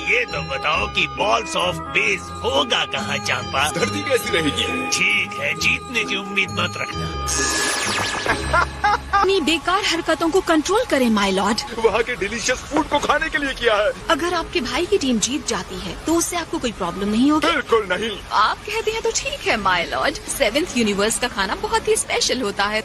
ये तो बताओ कि बॉल्स ऑफ बेस होगा कहाँ चांपा? धरती कैसी रहेगी? ठीक है, जीतने की उम्मीद मत रखना। अपनी बेकार हरकतों को कंट्रोल करें माय लॉर्ड। वहाँ के डिलीशियस फूड को खाने के लिए किया है। अगर आपके भाई की टीम जीत जाती है तो उससे आपको कोई प्रॉब्लम नहीं होगी? बिल्कुल नहीं। आप कहते हैं तो ठीक है माय लॉर्ड। 7th यूनिवर्स का खाना बहुत ही स्पेशल होता है।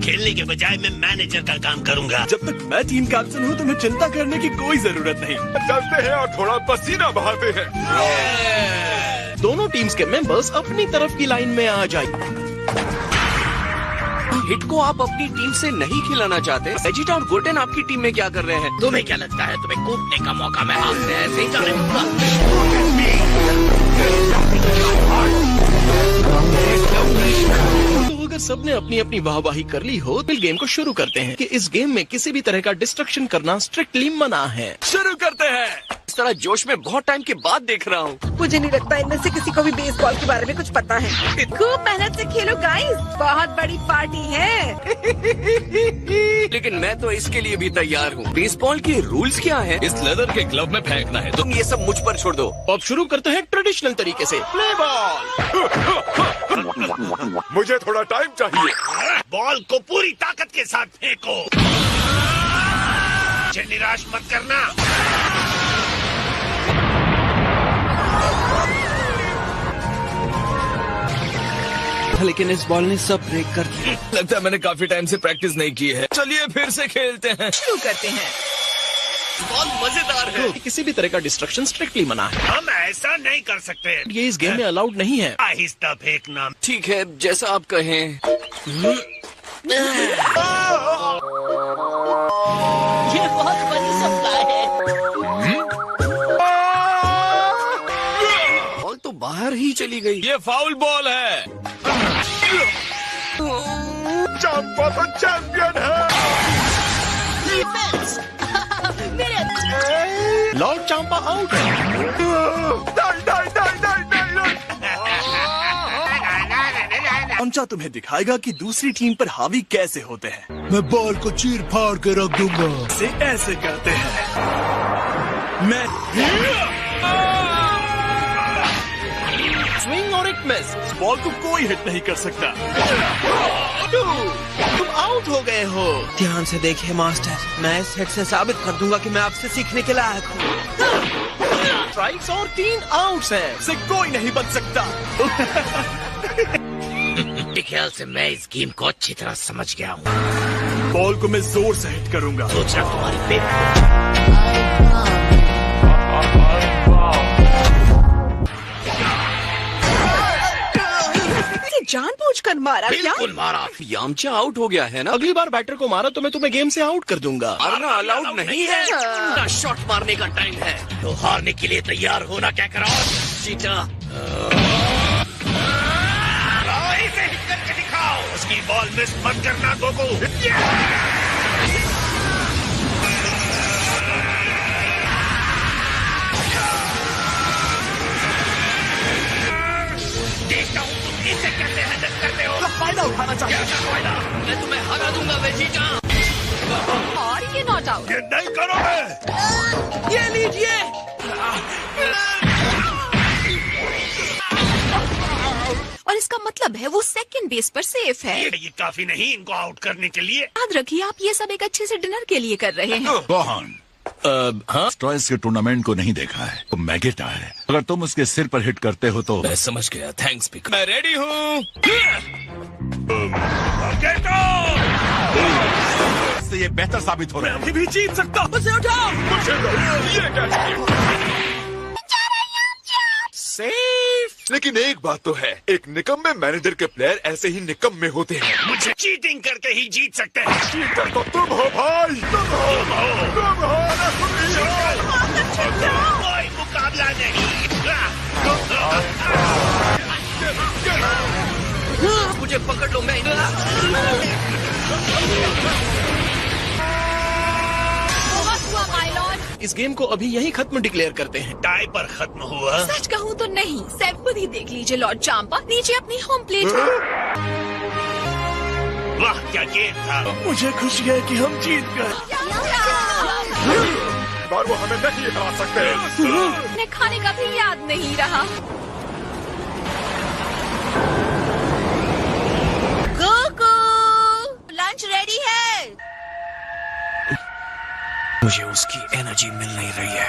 खेलने के बजाय मैं मैनेजर का काम करूंगा। जब तक मैं टीम कैप्टन हूँ तुम्हें चिंता करने की कोई जरूरत नहीं। चलते हैं और थोड़ा पसीना बहाते हैं। दोनों टीम्स के मेंबर्स अपनी तरफ की लाइन में आ जाए। हिट को आप अपनी टीम से नहीं खिलाना चाहते? वेजिटा और गोल्डन आपकी टीम में क्या कर रहे हैं? तुम्हें क्या लगता है तुम्हें कूदने का मौका मैं हाथ से ऐसे ही जाने दूंगा? तो अगर सबने अपनी अपनी वाहवाही कर ली हो तो गेम को शुरू करते हैं कि इस गेम में किसी भी तरह का डिस्ट्रक्शन करना स्ट्रिक्टली मना है। शुरू करते हैं। इस तरह जोश में बहुत टाइम के बाद देख रहा हूँ। मुझे नहीं लगता इनमें से किसी को भी बेसबॉल के बारे में कुछ पता है। खूब मेहनत से खेलो गाइस, बहुत बड़ी पार्टी है। लेकिन मैं तो इसके लिए भी तैयार हूँ। बेसबॉल के रूल्स क्या हैं? इस लेदर के ग्लव में फेंकना है। तुम ये सब मुझ पर छोड़ दो। अब शुरू करते हैं ट्रेडिशनल तरीके से, प्ले बॉल। मुझे थोड़ा टाइम चाहिए। बॉल को पूरी ताकत के साथ फेंको। मुझे निराश मत करना। लेकिन इस बॉल ने सब ब्रेक कर दिया। लगता है मैंने काफी टाइम से प्रैक्टिस नहीं की है। चलिए फिर से खेलते हैं। शुरू करते हैं। बहुत मजेदार है। किसी भी तरह का डिस्ट्रक्शन स्ट्रिक्टली मना है। हम ऐसा नहीं कर सकते। ये इस गेम में अलाउड नहीं है। आहिस्ता फेंकना। ठीक है, जैसा आप कहें। ये बहुत बड़ी सप्लाई है। बॉल तो बाहर ही चली गई। ये फाउल बॉल है। चांपा तो चैंपियन है। लॉर्ड चांपा आउट है। पंचा तुम्हें दिखाएगा कि दूसरी टीम पर हावी कैसे होते हैं। मैं बॉल को चीर फाड़ के रख दूंगा। इसे ऐसे करते हैं। मैं स्विंग और एक मिस। इस बॉल को कोई हिट नहीं कर सकता। तुम आउट हो गए हो। ध्यान से देखिए मास्टर, मैं इस हिट से साबित कर दूंगा कि मैं आपसे सीखने के लायक हूँ। स्ट्राइक्स और 3 आउट्स हैं। इससे कोई नहीं बच सकता। मेरे ख्याल से मैं इस गेम को अच्छी तरह समझ गया हूँ। बॉल को मैं जोर से हिट करूंगा। सोच रहा तुम्हारी पेट जानबूझकर मारा क्या? बिल्कुल मारा। यामचा आउट हो गया है ना? अगली बार बैटर को मारा तो मैं तुम्हें गेम से आउट कर दूंगा। मारना अलाउड नहीं है। ना शॉट मारने का टाइम है तो हारने के लिए तैयार होना। क्या करो चीटा? इसे हिट करके दिखाओ। उसकी बॉल मिस मत करना गोकू। देखता हूँ तुम इसे कैसे हैंडल करते हो। फायदा उठाना चाहिए। फायदा मैं तुम्हें हरा दूंगा वेजिटा। और ये नॉट आउट। ये नहीं करोगे। ये लीजिए। और इसका मतलब है वो सेकंड बेस पर सेफ है। ये काफी नहीं इनको आउट करने के लिए। याद रखिए आप ये सब एक अच्छे से डिनर के लिए कर रहे हैं। कौन? हाँ, स्ट्रॉयस के टूर्नामेंट को नहीं देखा है। वो मैगेटा है। अगर तुम उसके सिर पर हिट करते हो तो मैं समझ गया। Thanks pick. मैं रेडी हूँ। इससे ये बेहतर साबित हो रहा है। मैं भी जीत सकता हूँ। उसे उठाओ। सेफ। लेकिन एक बात तो है, एक निकम्मे मैनेजर के प्लेयर ऐसे ही निकम्मे होते हैं। मुझे चीटिंग करके ही जीत सकते हैं। चीटर तो तुम हो भाई। तुम हो ना, तुम ही हो। कोई मुकाबला नहीं। मुझे पकड़ लो। मैं हुआ माय लॉर्ड। इस गेम को अभी यही खत्म डिक्लेयर करते हैं। टाई पर खत्म हुआ। सच कहूँ तो नहीं। सैफ खुद ही देख लीजिए लॉर्ड चांपा नीचे अपनी होम प्लेट। वाह क्या गेम था। मुझे खुशी है कि हम जीत गए। बार वो हमें नहीं हरा सकते। उन्हें खाने का भी याद नहीं रहा। गोकू, लंच रेडी है। मुझे उसकी एनर्जी मिल नहीं रही है।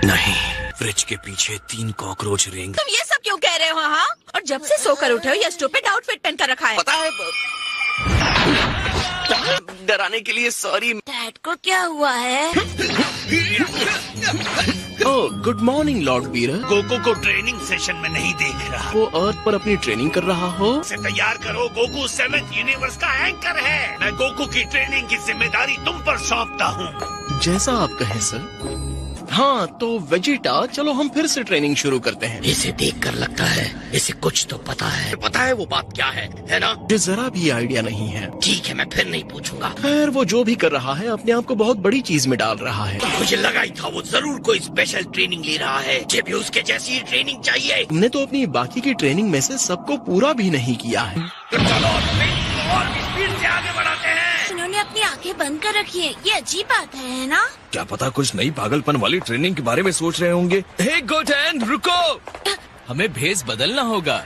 नहीं, फ्रिज के पीछे 3 कॉकरोच रेंग। तुम ये सब क्यों कह रहे हो? हाँ, और जब से सोकर उठे हो ये स्टूपिड आउटफिट पहन कर रखा है। पता है, डराने के लिए सॉरी। डैड को क्या हुआ है? Oh, good morning Lord Beerus. Goku को ट्रेनिंग सेशन में नहीं देख रहा। वो अर्थ पर अपनी ट्रेनिंग कर रहा हो। उसे तैयार करो, गोकू 7th यूनिवर्स का एंकर है। मैं गोकू की ट्रेनिंग की जिम्मेदारी तुम पर सौंपता हूँ। जैसा आप कहें सर। हाँ तो वेजिटा, चलो हम फिर से ट्रेनिंग शुरू करते हैं। इसे देखकर लगता है इसे कुछ तो पता है। पता है वो बात क्या है ना? मुझे जरा भी आइडिया नहीं है। ठीक है, मैं फिर नहीं पूछूंगा। खैर, वो जो भी कर रहा है अपने आप को बहुत बड़ी चीज में डाल रहा है। मुझे लगा ही था वो जरूर कोई स्पेशल ट्रेनिंग ले रहा है। मुझे भी उसके जैसी ही ट्रेनिंग चाहिए। हमने तो अपनी बाकी की ट्रेनिंग में से सबको पूरा भी नहीं किया है। तो चलो और भी स्पीड से आगे बढ़ाते हैं। उन्होंने अपनी आंखें बंद कर रखी है, ये अजीब बात है ना? क्या पता कुछ नई पागलपन वाली ट्रेनिंग के बारे में सोच रहे होंगे। हे गोटेन, रुको, हमें भेस बदलना होगा।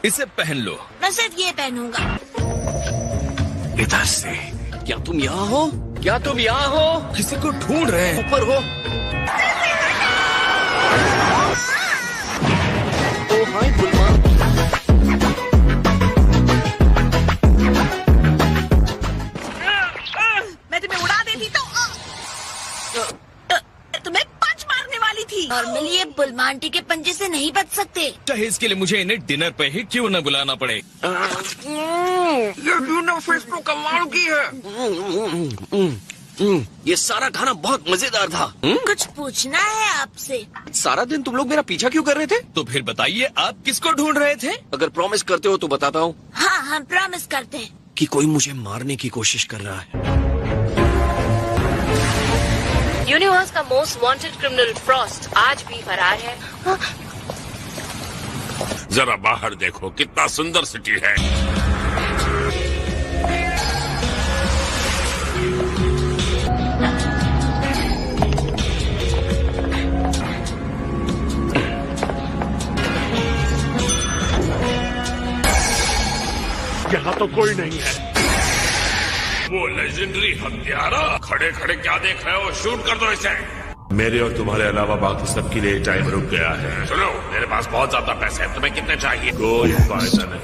इसे पहन लो। मैं सिर्फ ये पहनूंगा। इधर से। क्या तुम यहाँ हो? क्या तुम यहाँ हो? किसी को ढूंढ रहे हैं। ऊपर हो। ओ हाय बुलमान। मैं तुम्हें उड़ा देती तो तुम्हें पंच मारने वाली थी। नॉर्मली ये बुलमांटी के पंजे से नहीं बच सकते। चाहे इसके लिए मुझे इन्हें डिनर पे ही क्यों न बुलाना पड़े। ये डिनर फिश तो कमाल की है। ये सारा खाना बहुत मजेदार था। कुछ पूछना है आपसे। सारा दिन तुम लोग मेरा पीछा क्यों कर रहे थे? तो फिर बताइए, आप किसको ढूंढ रहे थे? अगर प्रॉमिस करते हो तो बताता हूँ हाँ, हम प्रॉमिस करते हैं कि कोई मुझे मारने की कोशिश कर रहा है। यूनिवर्स का मोस्ट वांटेड क्रिमिनल फ्रॉस्ट आज भी फरार है। जरा बाहर देखो, कितना सुंदर सिटी है। यहाँ तो कोई नहीं है। वो लेजेंडरी हत्यारा। खड़े खड़े क्या देख रहे हो? शूट कर दो इसे। मेरे और तुम्हारे अलावा बाकी सबके लिए टाइम रुक गया है। सुनो, मेरे पास बहुत ज्यादा पैसे हैं। तुम्हें कितने चाहिए? कोई फायदा नहीं।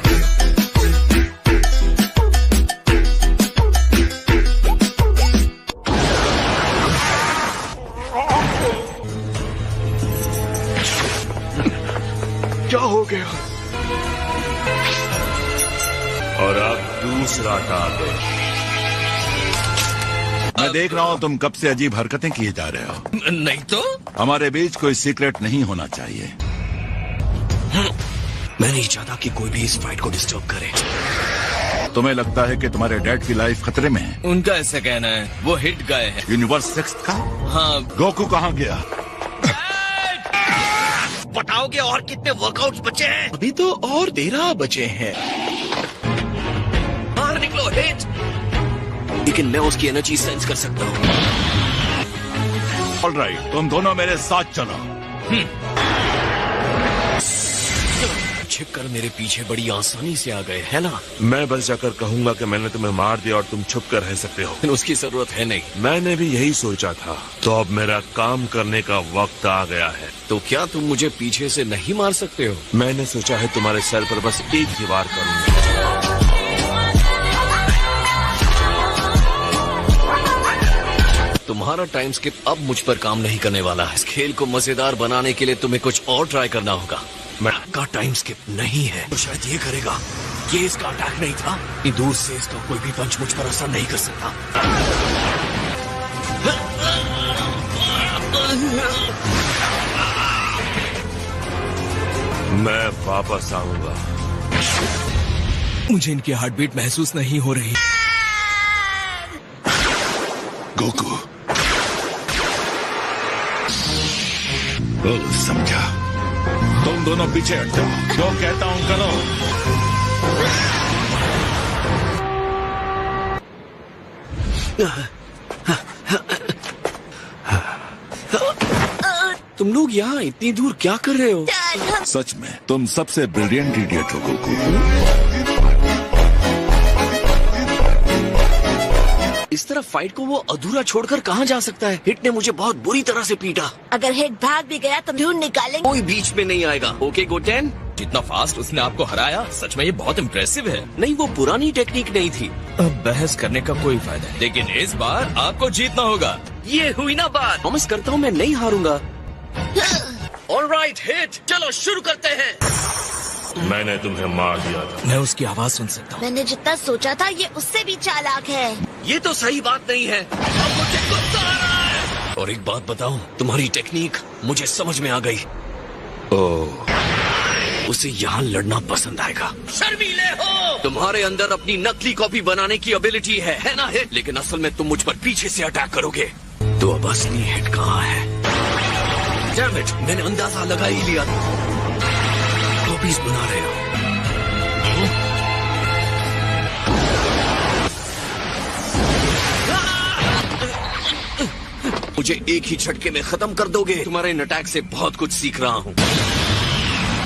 क्या हो गया? और अब दूसरा टारगेट। मैं देख रहा हूँ तुम कब से अजीब हरकतें किए जा रहे हो। नहीं तो हमारे बीच कोई सीक्रेट नहीं होना चाहिए। मैं नहीं चाहता कि कोई भी इस फाइट को डिस्टर्ब करे। तुम्हें लगता है कि तुम्हारे डैड की लाइफ खतरे में है? उनका ऐसा कहना है। वो हिट गए हैं। यूनिवर्स 6 का? हाँ। गोकू कहाँ गया? बताओगे और कितने वर्कआउट्स बचे हैं? अभी तो और 13 बचे हैं। बाहर निकलो, हिट। लेकिन मैं उसकी एनर्जी सेंस कर सकता हूँ। ऑलराइट, तुम दोनों मेरे साथ चलो। छिपकर मेरे पीछे बड़ी आसानी से आ गए, है ना? मैं बस जाकर कहूंगा कि मैंने तुम्हें मार दिया और तुम छुप कर रह सकते हो। लेकिन उसकी जरूरत है नहीं। मैंने भी यही सोचा था। तो अब मेरा काम करने का वक्त आ गया है। तो क्या तुम मुझे पीछे से नहीं मार सकते हो? मैंने सोचा है तुम्हारे सर पर बस एक ही वार करूंगा। तुम्हारा टाइम स्किप अब मुझ पर काम नहीं करने वाला है। इस खेल को मजेदार बनाने के लिए तुम्हें कुछ और ट्राई करना होगा। मैं का टाइम स्किप नहीं है तो शायद ये करेगा। ये इसका अटैक नहीं था। इतनी दूर से इसका कोई भी पंच मुझ पर असर नहीं कर सकता। मैं वापस आऊंगा। मुझे इनकी हार्ट बीट महसूस नहीं हो रही। गोकू, समझा। तुम दोनों पीछे हट जाओ। जो कहता हूँ करो। तुम लोग यहाँ इतनी दूर क्या कर रहे हो? सच में तुम सबसे ब्रिलियंट इडियट हो गोकू। इस तरह फाइट को वो अधूरा छोड़कर कहाँ जा सकता है? हिट ने मुझे बहुत बुरी तरह से पीटा। अगर हिट भाग भी गया तो ढूंढ निकालेंगे। कोई बीच में नहीं आएगा। Okay Goten. जितना फास्ट उसने आपको हराया, सच में ये बहुत इम्प्रेसिव है। नहीं, वो पुरानी टेक्निक नहीं थी। अब बहस करने का कोई फायदा नहीं, लेकिन इस बार आपको जीतना होगा। ये हुई ना बात। प्रॉमिस करता हूँ मैं नहीं हारूंगा। ऑलराइट हिट, चलो शुरू करते हैं। मैंने तुम्हें मार दिया था। मैं उसकी आवाज सुन सकता हूँ। मैंने जितना सोचा था ये उससे भी चालाक है। ये तो सही बात नहीं है। अब मुझे गुस्सा आ रहा है। और एक बात बताऊं, तुम्हारी टेक्निक मुझे समझ में आ गई। उसे यहाँ लड़ना पसंद आएगा। शर्मीले हो। तुम्हारे अंदर अपनी नकली कॉपी बनाने की एबिलिटी है ना हिट? लेकिन असल में तुम मुझ पर पीछे से अटैक करोगे। तो अब असली हिट कहाँ है? Damn it, मैंने अंदाजा लगा ही लिया। कॉपीज बना रहे हो। मुझे एक ही झटके में खत्म कर दोगे। तुम्हारे इन अटैक से बहुत कुछ सीख रहा हूँ।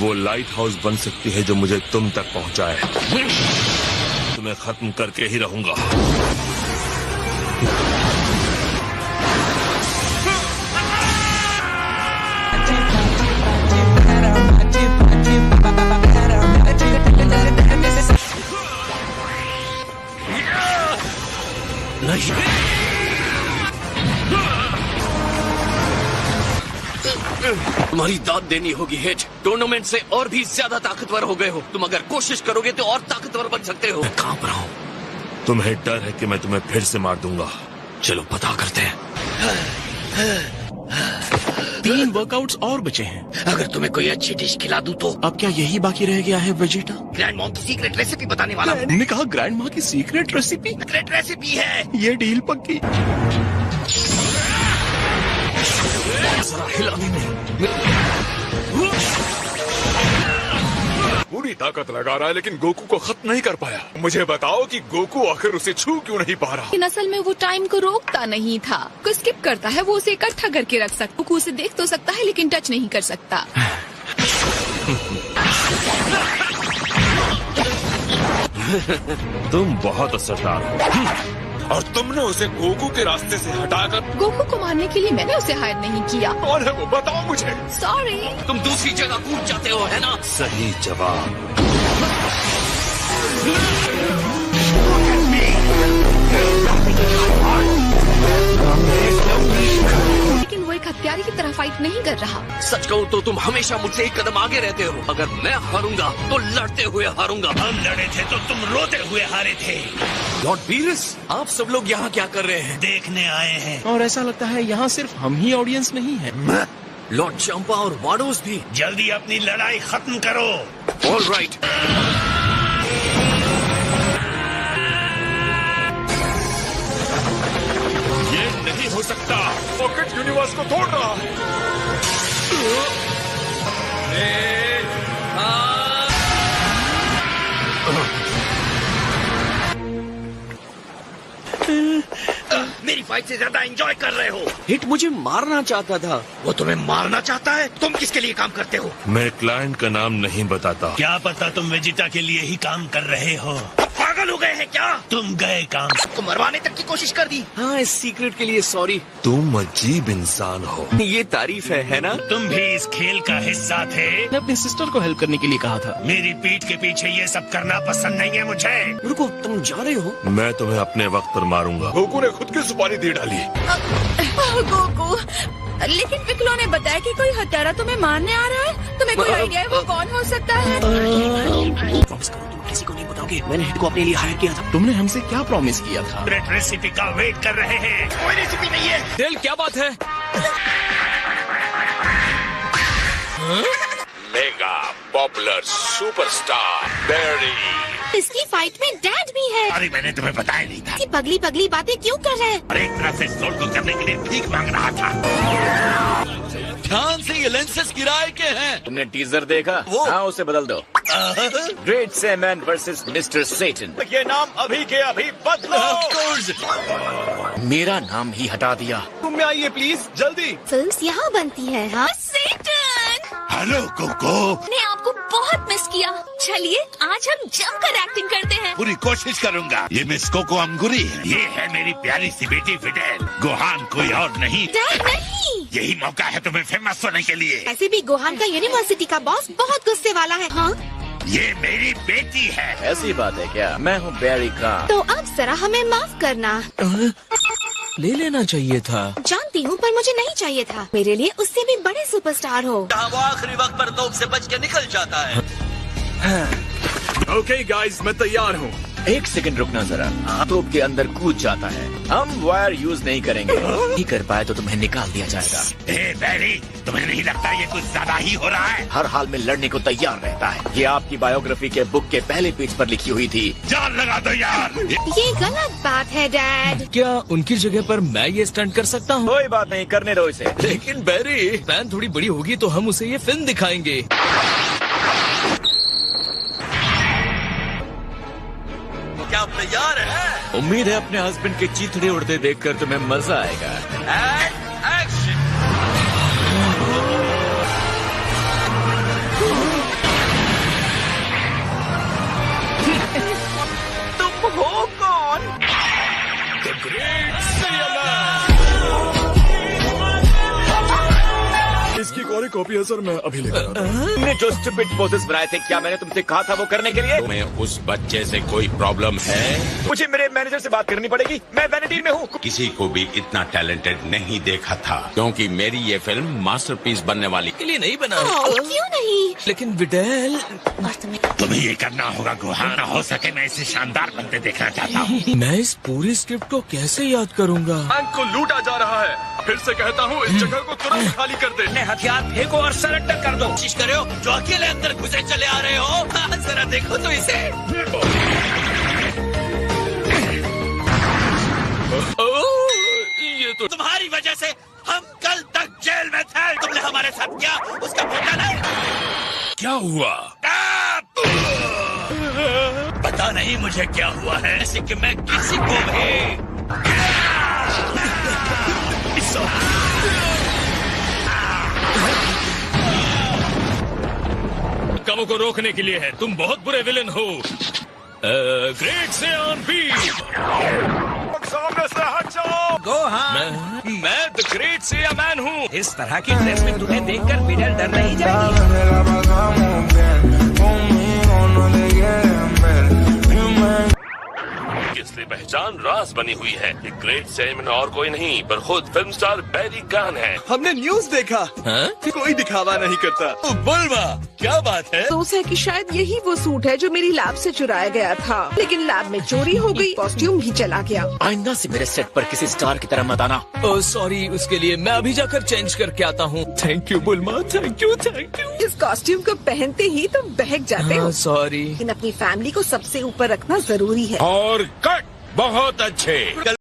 वो लाइट हाउस बन सकती है जो मुझे तुम तक पहुंचाए। तुम्हें खत्म करके ही रहूंगा। नहीं, तुम्हारी दाद देनी होगी हिट। टूर्नामेंट से और भी ज्यादा ताकतवर हो गए हो। तुम अगर कोशिश करोगे तो और ताकतवर बन सकते हो। मैं कांप रहा हूँ। तुम्हें डर है कि मैं तुम्हें फिर से मार दूंगा। चलो पता करते हैं। 3 वर्कआउट्स और बचे हैं। अगर तुम्हें कोई अच्छी डिश खिला दूं तो? अब क्या यही बाकी रह गया है वेजिटा? ग्रैंड मॉम की सीक्रेट रेसिपी बताने वाला हूँ। तुमने कहा ग्रैंड माँ की सीक्रेट रेसिपी? सीक्रेट रेसिपी है। ये डील पक्की। जरा हिला भी नहीं। पूरी ताकत लगा रहा है लेकिन गोकू को खत्म नहीं कर पाया। मुझे बताओ कि गोकू आखिर उसे छू क्यों नहीं पा रहा? लेकिन असल में वो टाइम को रोकता नहीं था। कोई स्किप करता है वो उसे इकट्ठा करके रख सकता। गोकू उसे देख तो सकता है लेकिन टच नहीं कर सकता। तुम बहुत असरदार हो। और तुमने उसे गोकू के रास्ते से हटाकर गोकू को मारने के लिए मैंने उसे हायर नहीं किया। कौन है वो? बताओ मुझे। सॉरी। तुम दूसरी जगह कूद जाते हो है ना? सही जवाब। लेकिन वो एक हत्यारे की तरह फाइट नहीं कर रहा। सच कहूँ तो तुम हमेशा मुझसे एक कदम आगे रहते हो। अगर मैं हारूंगा तो लड़ते हुए हारूंगा। हम लड़े थे तो तुम रोते हुए हारे थे। लॉर्ड बीरस, आप सब लोग यहाँ क्या कर रहे हैं? देखने आए हैं। और ऐसा लगता है यहाँ सिर्फ हम ही ऑडियंस नहीं है। लॉर्ड चंपा और वाडोस भी। जल्दी अपनी लड़ाई खत्म करो। All right. ये नहीं हो सकता। पॉकेट यूनिवर्स को तोड़ रहा है। मेरी फाइट से ज्यादा एंजॉय कर रहे हो। हिट मुझे मारना चाहता था। वो तुम्हें मारना चाहता है? तुम किसके लिए काम करते हो? मैं क्लाइंट का नाम नहीं बताता। क्या पता तुम वेजिटा के लिए ही काम कर रहे हो। पागल हो गए हैं क्या? तुम गए काम को मरवाने तक की कोशिश कर दी। हाँ, इस सीक्रेट के लिए सॉरी। तुम अजीब इंसान हो। ये तारीफ है ना? तुम भी इस खेल का हिस्सा थे। मैंने अपने सिस्टर को हेल्प करने के लिए कहा था। मेरी पीठ के पीछे ये सब करना पसंद नहीं है मुझे। रुको, तुम जा रहे हो? मैं तुम्हें अपने वक्त पर मारूंगा। गोकू ने खुद की सुपारी दे डाली। गोकू, लेकिन पिकलो ने बताया कि कोई हत्यारा तुम्हें मारने आ रहा है। तुम्हें कोई आइडिया है वो कौन हो सकता है? प्रॉमिस करो तुम किसी को नहीं बताओगे। मैंने हिट को अपने लिए हायर किया था। तुमने हमसे क्या प्रॉमिस किया था? सीक्रेट रेसिपी का वेट कर रहे हैं। कोई रेसिपी नहीं है। दिल, क्या बात है? मेगा पॉपुलर सुपरस्टार बैरी। इसकी फाइट में डैड भी है। अरे मैंने तुम्हें बताया नहीं था। कि पगली पगली बातें क्यों कर रहे हैं? और एक तरह से सोल्ड को करने के लिए भीख मांग रहा था। ध्यान से, ये लेंसेज किराए के हैं। तुमने टीजर देखा? हाँ, उसे बदल दो। ग्रेट सैमन वर्सेस मिस्टर सेटन। ये नाम अभी के अभी बदलो। मेरा नाम ही हटा दिया। तुम आइए प्लीज, जल्दी। फिल्म्स यहाँ बनती है। हाँ, हेलो कोको। मैंने आपको बहुत मिस किया। चलिए आज हम जमकर एक्टिंग करते हैं। पूरी कोशिश करूंगा। ये मिस कोको अंगूरी है। ये है मेरी प्यारी सी बेटी फिडेल। गोहान कोई और नहीं। डैड नहीं। यही मौका है तुम्हें फेमस होने के लिए। ऐसे भी गोहान का यूनिवर्सिटी का बॉस बहुत गुस्से वाला है। हाँ, ये मेरी बेटी है। ऐसी बात है क्या? मैं हूँ बैरी खान। तो अब जरा हमें माफ करना। ले लेना चाहिए था। जानती हूँ, पर मुझे नहीं चाहिए था। मेरे लिए उससे भी बड़े सुपरस्टार हो। वो आखिरी वक्त पर तोप से बच के निकल जाता है। ओके गाइस, मैं तैयार हूँ। एक सेकंड रुकना जरा। तोप के अंदर कूद जाता है। हम वायर यूज नहीं करेंगे। नहीं कर पाए तो तुम्हें निकाल दिया जाएगा। ए बैरी, तुम्हें नहीं लगता ये कुछ ज्यादा ही हो रहा है? हर हाल में लड़ने को तैयार रहता है। ये आपकी बायोग्राफी के बुक के पहले पेज पर लिखी हुई थी। जान लगा दो यार। ये गलत बात है डैड। क्या उनकी जगह पर मैं ये स्टंट कर सकता हूँ? कोई बात नहीं, करने दो इसे। लेकिन बैरी, फैन थोड़ी बड़ी होगी तो हम उसे ये फिल्म दिखाएंगे। क्या आप तैयार हैं? उम्मीद है अपने हस्बैंड के चीथड़े उड़ते देखकर तुम्हें मजा आएगा। एक्शन। तुम हो कौन? इसकी एक और एक कॉपी है सर, मैं अभी लेकर आता हूँ। तुमने जो स्टूपिड पोजेस बनाए थे, क्या मैंने तुमसे कहा था वो करने के लिए? तुम्हें उस बच्चे से कोई प्रॉब्लम है? मुझे मेरे मैनेजर से बात करनी पड़ेगी। मैं वैनिटी में हूँ। किसी को भी इतना टैलेंटेड नहीं देखा था, क्योंकि मेरी ये फिल्म मास्टरपीस बनने वाली। के लिए नहीं बना। क्यों नहीं? लेकिन विडेल, तुम्हें ये करना होगा गोहान। हो सके मैं इसे शानदार बनते देखना चाहता हूँ। मैं इस पूरी स्क्रिप्ट को कैसे याद करूँगा? बैंक को लूटा जा रहा है। फिर से कहता हूँ, इस जगह को तुरंत खाली कर दे। हथियार फेंको और सरेंडर कर दो। कोशिश करो, जो अकेले अंदर घुसे चले आ रहे हो। जरा देखो तो इसे। ये तो तुम्हारी वजह से हम कल तक जेल में थे। तुमने हमारे साथ क्या उसका पता नहीं? क्या हुआ? पता नहीं मुझे क्या हुआ है, ऐसे कि मैं किसी को भी कामों को रोकने के लिए है। तुम बहुत बुरे विलन हो। ग्रेट सेऑन बी। सामने से हट जाओ। गोहान, मैं द ग्रेट सेया मैन हूँ। इस तरह की ड्रेस में तुम्हें देखकर विडल डर नहीं जाएगी। इसलिए पहचान राज बनी हुई है। ये ग्रेट सैमन और कोई नहीं पर खुद फिल्म स्टार बैरी खान है। हमने न्यूज देखा। हाँ? कोई दिखावा नहीं करता। बुलवा, क्या बात है? सोच है कि शायद यही वो सूट है जो मेरी लैब से चुराया गया था, लेकिन लैब में चोरी हो गई, कॉस्ट्यूम भी चला गया। आइंदा से मेरे सेट पर किसी स्टार की तरह मत आना। ओह सॉरी, उसके लिए मैं अभी जाकर चेंज करके आता हूँ। Thank you Bulma, thank you, thank you. इस कॉस्ट्यूम को पहनते ही तुम बहक जाते हो। सॉरी। लेकिन अपनी फैमिली को सबसे ऊपर रखना जरूरी है। और कट बहुत अच्छे।